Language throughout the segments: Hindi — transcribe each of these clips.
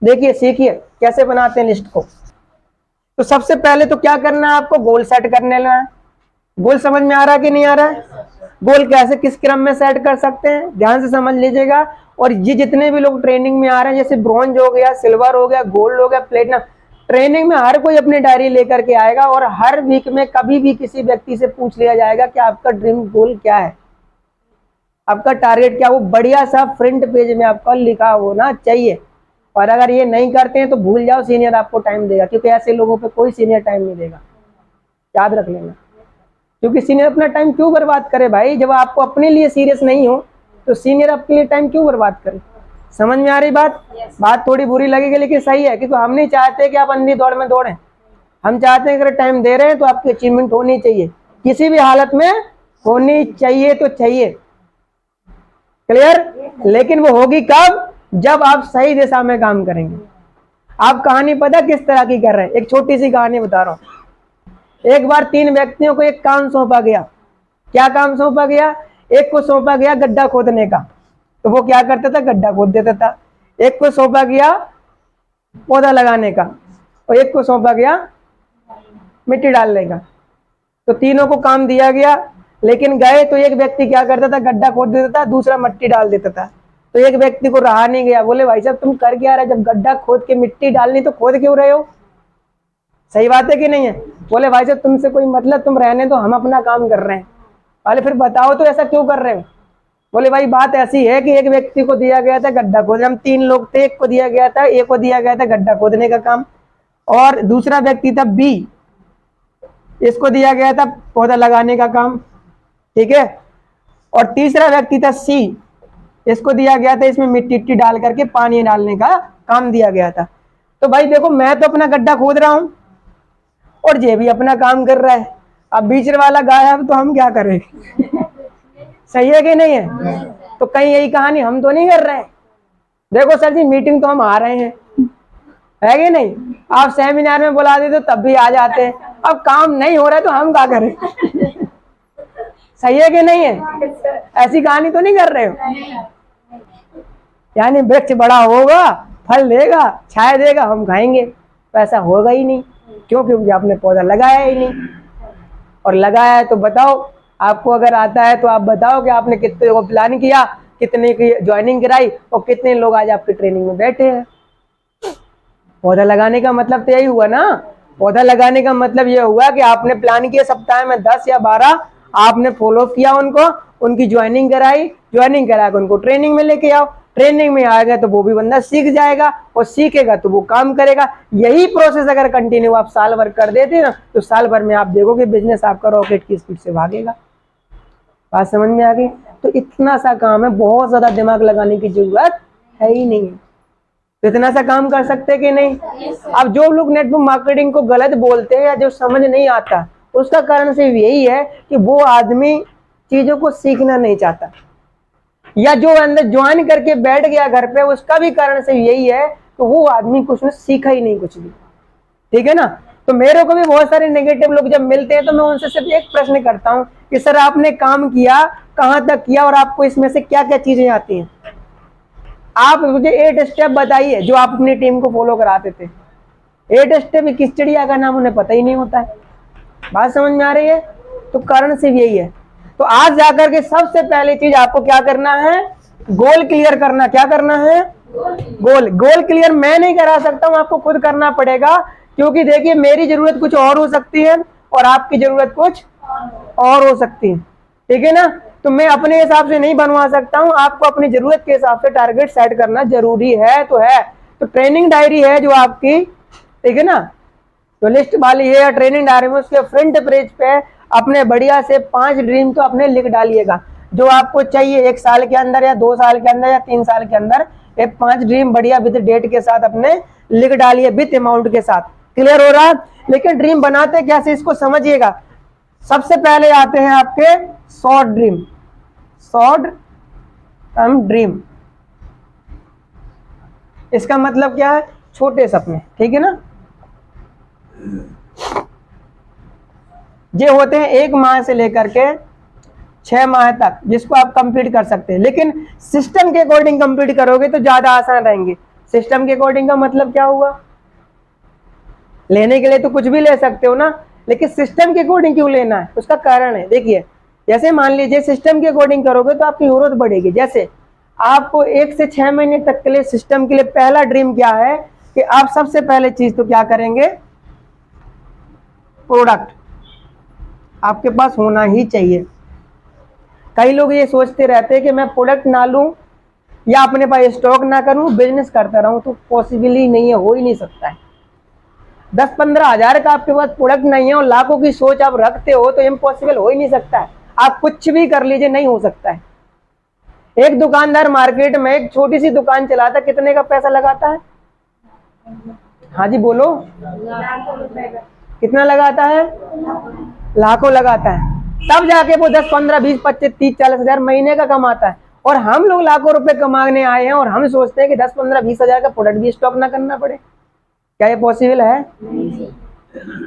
देखिए सीखिए कैसे बनाते हैं लिस्ट को। तो सबसे पहले तो क्या करना है, आपको गोल सेट करने लेना है। गोल समझ में आ रहा है कि नहीं आ रहा है? गोल कैसे किस क्रम में सेट कर सकते हैं, ध्यान से समझ लीजिएगा। और ये जितने भी लोग ट्रेनिंग में आ रहे हैं, जैसे ब्रॉन्ज हो गया, सिल्वर हो गया, गोल्ड हो गया, प्लेटिनम, ट्रेनिंग में हर कोई अपनी डायरी लेकर के आएगा और हर वीक में कभी भी किसी व्यक्ति से पूछ लिया जाएगा कि आपका ड्रीम गोल क्या है, आपका टारगेट क्या। वो बढ़िया सा फ्रंट पेज में आपका लिखा होना चाहिए। और अगर ये नहीं करते हैं तो भूल जाओ, सीनियर आपको टाइम देगा, क्योंकि ऐसे लोगों पे कोई सीनियर टाइम नहीं देगा, याद रख लेना। क्योंकि सीनियर अपना टाइम क्यों बर्बाद करे भाई, जब आपको अपने लिए सीरियस नहीं हो तो सीनियर आपके लिए टाइम क्यों बर्बाद करे। समझ में आ रही बात? बात थोड़ी बुरी लगेगी लेकिन सही है, क्योंकि हम नहीं चाहते कि आप अंधी दौड़ में दौड़ें। हम चाहते हैं अगर टाइम दे रहे हैं तो आपकी अचीवमेंट होनी चाहिए, किसी भी हालत में होनी चाहिए तो चाहिए। क्लियर? लेकिन वो होगी कब? जब आप सही दिशा में काम करेंगे। आप कहानी पता किस तरह की कर रहे हैं, एक छोटी सी कहानी बता रहा हूं। एक बार 3 व्यक्तियों को एक काम सौंपा गया। क्या काम सौंपा गया? एक को सौंपा गया गड्ढा खोदने का, तो वो क्या करता था, गड्ढा खोद देता था। एक को सौंपा गया पौधा लगाने का और एक को सौंपा गया मिट्टी डालने का। तो तीनों को काम दिया गया, लेकिन गए तो एक व्यक्ति क्या करता था, गड्ढा खोद देता था, दूसरा मिट्टी डाल देता था। तो एक व्यक्ति को रहा नहीं गया, बोले भाई साहब तुम कर क्या रहे, जब गड्ढा खोद के मिट्टी डालनी तो खोद क्यों रहे हो? सही बात है कि नहीं है? बोले भाई साहब तुमसे कोई मतलब, तुम रहने तो हम अपना काम कर रहे हैं। बोले फिर बताओ तो ऐसा क्यों कर रहे हो? बोले भाई बात ऐसी है कि एक व्यक्ति को दिया गया था गड्ढा खोदने, हम 3 लोग थे, एक को दिया गया था गड्ढा खोदने का काम, और दूसरा व्यक्ति था बी, इसको दिया गया था पौधा लगाने का काम, ठीक है। और तीसरा व्यक्ति था सी, इसको दिया गया था इसमें मिट्टी डाल करके पानी डालने का काम दिया गया था। तो भाई देखो, मैं तो अपना गड्ढा खोद रहा हूं और ये भी अपना काम कर रहा है, अब बीच वाला गायब तो हम क्या करें? सही है कि नहीं है? तो कहीं यही कहानी हम तो नहीं कर रहे हैं। देखो सर जी मीटिंग तो हम आ रहे हैं, है कि नहीं? आप सेमिनार में बुला देते तो तब भी आ जाते हैं, अब काम नहीं हो रहा है तो हम क्या करें? सही है कि नहीं है? ऐसी कहानी तो नहीं कर रहे हो। यानी वृक्ष बड़ा होगा, फल देगा, छाया देगा, हम खाएंगे, पैसा होगा ही नहीं। क्यों? क्योंकि आपने पौधा लगाया ही नहीं। और लगाया है तो बताओ, आपको अगर आता है तो आप बताओ कि आपने कितने को प्लान किया, कितने की ज्वाइनिंग कराई और कितने लोग आज आपकी ट्रेनिंग में बैठे हैं। पौधा लगाने का मतलब तो यही हुआ ना। पौधा लगाने का मतलब यह हुआ कि आपने प्लान किया, सप्ताह में 10 या 12 आपने फॉलो किया उनको, उनकी ज्वाइनिंग कराई, ज्वाइनिंग करा के उनको ट्रेनिंग में लेके आओ। ट्रेनिंग में आएगा तो वो भी बंदा सीख जाएगा और सीखेगा तो वो काम करेगा। यही प्रोसेस अगर कंटिन्यू आप साल भर कर देते हैं ना, तो साल भर में आप देखोगे बिजनेस आपका रॉकेट की स्पीड से भागेगा। बात समझ में आ गई? तो इतना सा काम है, बहुत ज्यादा दिमाग लगाने की जरूरत है ही नहीं। तो इतना सा काम कर सकते कि नहीं? अब जो लोग नेटवर्क मार्केटिंग को गलत बोलते हैं या जो समझ नहीं आता, उसका कारण सिर्फ यही है कि वो आदमी चीजों को सीखना नहीं चाहता, या जो अंदर ज्वाइन करके बैठ गया घर पे, उसका भी कारण सिर्फ यही है कि वो आदमी कुछ ने सीखा ही नहीं कुछ भी। ठीक है ना? तो मेरे को भी बहुत सारे नेगेटिव लोग जब मिलते हैं तो मैं उनसे सिर्फ एक प्रश्न करता हूं कि सर आपने काम किया, कहां तक किया और आपको इसमें से क्या क्या चीजें आती हैं? आप मुझे 8 स्टेप बताइए जो आप अपनी टीम को फॉलो कराते थे। 8 स्टेप किस चिड़िया का नाम उन्हें पता ही नहीं होता है। बात समझ में आ रही है? तो कारण सिर्फ यही है। तो आज जाकर के सबसे पहली चीज आपको क्या करना है, गोल क्लियर करना। क्या करना है? गोल क्लियर मैं नहीं करा सकता हूं, आपको खुद करना पड़ेगा। क्योंकि देखिए मेरी जरूरत कुछ और हो सकती है और आपकी जरूरत कुछ और हो सकती है, ठीक है ना? तो मैं अपने हिसाब से नहीं बनवा सकता हूं, आपको अपनी जरूरत के हिसाब से टारगेट सेट करना जरूरी है। तो है तो ट्रेनिंग डायरी है जो आपकी, ठीक है ना, तो लिस्ट वाली है ट्रेनिंग डायरी में, उसके फ्रंट पेज पे अपने बढ़िया से 5 ड्रीम तो अपने लिख डालिएगा जो आपको चाहिए 1 साल के अंदर या 2 साल के अंदर या 3 साल के अंदर। ये 5 ड्रीम बढ़िया विद डेट के साथ अपने लिख डालिए, विद अमाउंट के साथ। क्लियर हो रहा? लेकिन ड्रीम बनाते कैसे इसको समझिएगा। सबसे पहले आते हैं आपके short dream, short term dream. इसका मतलब क्या है? छोटे सपने, ठीक है ना। ये होते हैं 1 माह से लेकर के 6 माह तक, जिसको आप कंप्लीट कर सकते हैं। लेकिन सिस्टम के अकॉर्डिंग कंप्लीट करोगे तो ज्यादा आसान रहेंगे। सिस्टम के अकॉर्डिंग का मतलब क्या हुआ? लेने के लिए तो कुछ भी ले सकते हो ना, लेकिन सिस्टम के अकॉर्डिंग क्यों लेना है, उसका कारण है। देखिए, जैसे मान लीजिए सिस्टम के अकॉर्डिंग करोगे तो आपकी जरूरत बढ़ेगी। जैसे आपको 1 से 6 महीने तक के लिए सिस्टम के लिए पहला ड्रीम क्या है कि आप सबसे पहले चीज तो क्या करेंगे, प्रोडक्ट आपके पास होना ही चाहिए। कई लोग ये सोचते रहते हैं कि मैं प्रोडक्ट ना लूं या अपने पास स्टॉक ना करूं, बिजनेस करता रहूं, तो पॉसिबल ही नहीं है, हो ही नहीं सकता है। 10-15 हजार का आपके पास प्रोडक्ट नहीं है और लाखों की सोच आप रखते हो तो इम्पॉसिबल हो ही नहीं सकता है। आप कुछ भी कर लीजिए, नहीं हो सकता है। एक दुकानदार मार्केट में एक छोटी सी दुकान चलाता, कितने का पैसा लगाता है? हाँ जी बोलो, कितना लगाता है? लाखों लगाता है, तब जाके वो 10, 15, 20, 25, 30, 40 हजार महीने का कमाता है। और हम लोग लाखों रुपए कमाने आए हैं और हम सोचते हैं कि 10, 15, 20 हजार का प्रोडक्ट भी स्टॉक ना करना पड़े। क्या ये पॉसिबल है?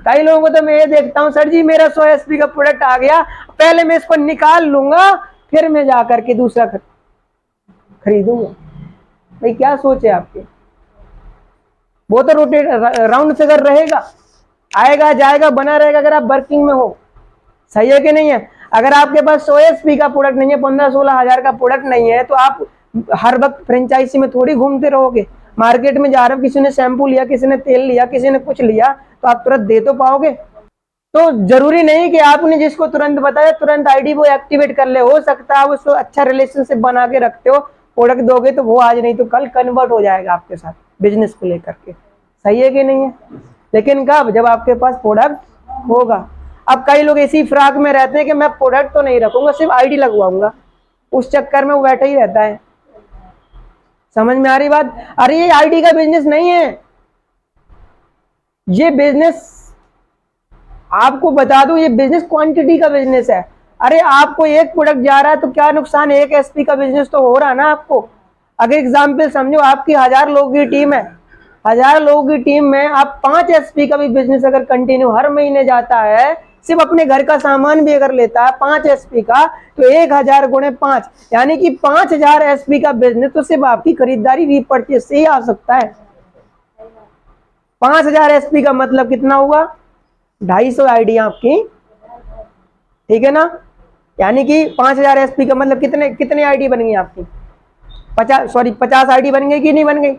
कई लोगों को तो मैं ये देखता हूँ, सर जी मेरा 100 एसपी का प्रोडक्ट आ गया, पहले मैं इसको निकाल लूंगा फिर मैं जाकर के दूसरा खरीदूंगा। भाई क्या सोच है आपकी? वो तो रोटेट राउंड फिगर रहेगा, आएगा जाएगा बना रहेगा अगर आप वर्किंग में हो। सही है कि नहीं है? अगर आपके पास 100 एसपी का प्रोडक्ट नहीं है, 15-16 हजार का प्रोडक्ट नहीं है, तो आप हर वक्त फ्रेंचाइजी में थोड़ी घूमते रहोगे। मार्केट में जा रहे हो, किसी ने शैम्पू लिया, किसी ने तेल लिया, किसी ने कुछ लिया, तो आप तुरंत दे तो पाओगे। तो जरूरी नहीं कि आपने जिसको तुरंत बताया तुरंत आईडी वो एक्टिवेट कर ले। हो सकता है उसको अच्छा रिलेशनशिप बना के रखते हो, प्रोडक्ट दोगे तो वो आज नहीं तो कल कन्वर्ट हो जाएगा आपके साथ बिजनेस को लेकर के। सही है कि नहीं है? लेकिन कब? जब आपके पास प्रोडक्ट होगा। अब कई लोग इसी फ्राक में रहते हैं कि मैं प्रोडक्ट तो नहीं रखूंगा, सिर्फ आईडी लगवाऊंगा, उस चक्कर में वो बैठा ही रहता है। समझ में आ रही बात? अरे ये आईडी का बिजनेस नहीं है, ये बिजनेस आपको बता दूं, ये बिजनेस क्वांटिटी का बिजनेस है। अरे आपको एक प्रोडक्ट जा रहा है तो क्या नुकसान है, 1 एसपी का बिजनेस तो हो रहा है ना आपको। अगर एग्जाम्पल समझो, आपकी 1000 लोगों की टीम है, 1000 लोगों की टीम में आप 5 एसपी का भी बिजनेस अगर कंटिन्यू हर महीने जाता है, सिर्फ अपने घर का सामान भी अगर लेता है 5 एसपी का, तो 1000 गुणे 5 यानी कि 5000 एसपी का बिजनेस तो सिर्फ आपकी खरीदारी रीपर्चेज से ही आ सकता है। 5000 एसपी का मतलब कितना हुआ? 250 आईडी आपकी, ठीक है ना? यानी कि 5000 एसपी का मतलब कितने आईडी बन गई आपकी? 50 आईडी बन गई कि नहीं बन गई?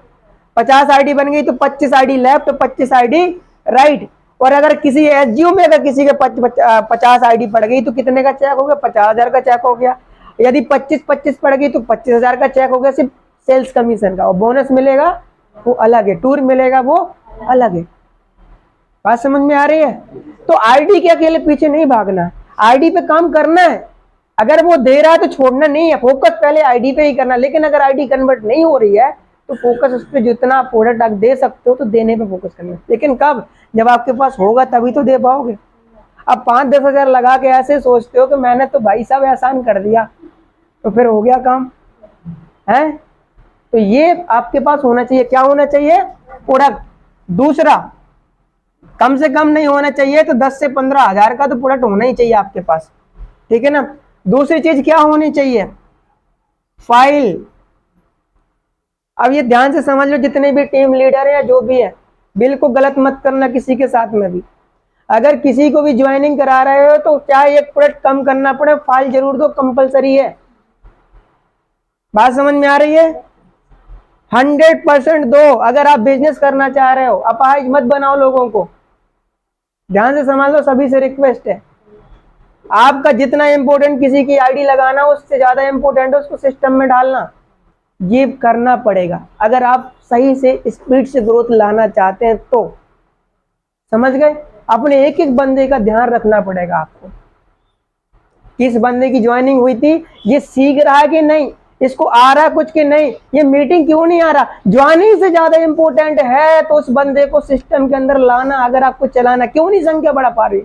50 आईडी बन गई तो 25 आईडी लेफ्ट, 25 आईडी राइट। और अगर किसी एसजीओ में अगर किसी के 50 आईडी पड़ गई तो कितने का चेक हो गया? 50,000 का चेक हो गया। यदि 25 पड़ गई तो 25,000 का चेक हो गया, सिर्फ सेल्स कमीशन का। और बोनस मिलेगा वो अलग है, टूर मिलेगा वो अलग है। बात समझ में आ रही है? तो आईडी के अकेले पीछे नहीं भागना, आईडी पे काम करना है। अगर वो दे रहा है तो छोड़ना नहीं है, फोकस पहले आईडी पे ही करना। लेकिन अगर आईडी कन्वर्ट नहीं हो रही है तो फोकस उस पर जितना प्रोडक्ट आप दे सकते हो तो देने पे फोकस करना। लेकिन कब? जब आपके पास होगा तभी तो दे पाओगे। अब 5-10 हजार लगा के ऐसे सोचते हो कि मैंने तो भाई साहब एहसान कर दिया, तो फिर हो गया काम है? तो ये आपके पास होना चाहिए। क्या होना चाहिए? प्रोडक्ट। दूसरा, कम से कम नहीं होना चाहिए तो 10 से 15 हजार का तो प्रोडक्ट होना ही चाहिए आपके पास, ठीक है ना? दूसरी चीज क्या होनी चाहिए? फाइल। अब ये ध्यान से समझ लो, जितने भी टीम लीडर है या जो भी है, बिल्कुल गलत मत करना किसी के साथ में भी। अगर किसी को भी ज्वाइनिंग करा रहे हो तो चाहे एक प्रोडक्ट कम करना पड़े, फाइल जरूर दो, कंपलसरी है। बात समझ में आ रही है? 100% दो अगर आप बिजनेस करना चाह रहे हो। अपाहिज मत बनाओ लोगों को। ध्यान से समझ लो, सभी से रिक्वेस्ट है। आपका जितना इंपॉर्टेंट किसी की आईडी लगाना, उससे ज्यादा इंपॉर्टेंट है उसको सिस्टम में डालना। ये करना पड़ेगा अगर आप सही से स्पीड से ग्रोथ लाना चाहते हैं तो। समझ गए? अपने एक एक बंदे का ध्यान रखना पड़ेगा आपको। किस बंदे की ज्वाइनिंग हुई थी, ये सीख रहा है कि नहीं, इसको आ रहा कुछ कि नहीं, ये मीटिंग क्यों नहीं आ रहा। ज्वाइनिंग से ज्यादा इंपॉर्टेंट है तो उस बंदे को सिस्टम के अंदर लाना। अगर आपको चलाना, क्यों नहीं संख्या बढ़ा पा रही?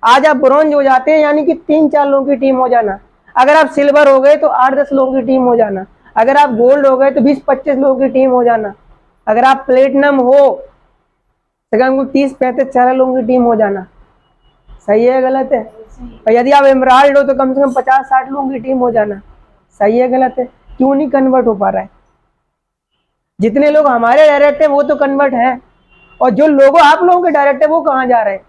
आज आप ब्रॉन्ज हो जाते हैं यानी कि 3-4 लोगों की टीम हो जाना। अगर आप सिल्वर हो गए तो 8-10 लोगों की टीम हो जाना। अगर आप गोल्ड हो गए तो 20-25 लोगों की टीम हो जाना। अगर आप प्लेटिनम हो तो 30-35-40 लोगों की टीम हो जाना। सही है गलत है? और यदि आप एमराल्ड हो तो कम से कम 50-60 लोगों की टीम हो जाना। सही है गलत है? क्यों नहीं कन्वर्ट हो पा रहा है? जितने लोग हमारे डायरेक्ट है वो तो कन्वर्ट है, और जो लोगों आप लोगों के डायरेक्ट है वो कहाँ जा रहे हैं?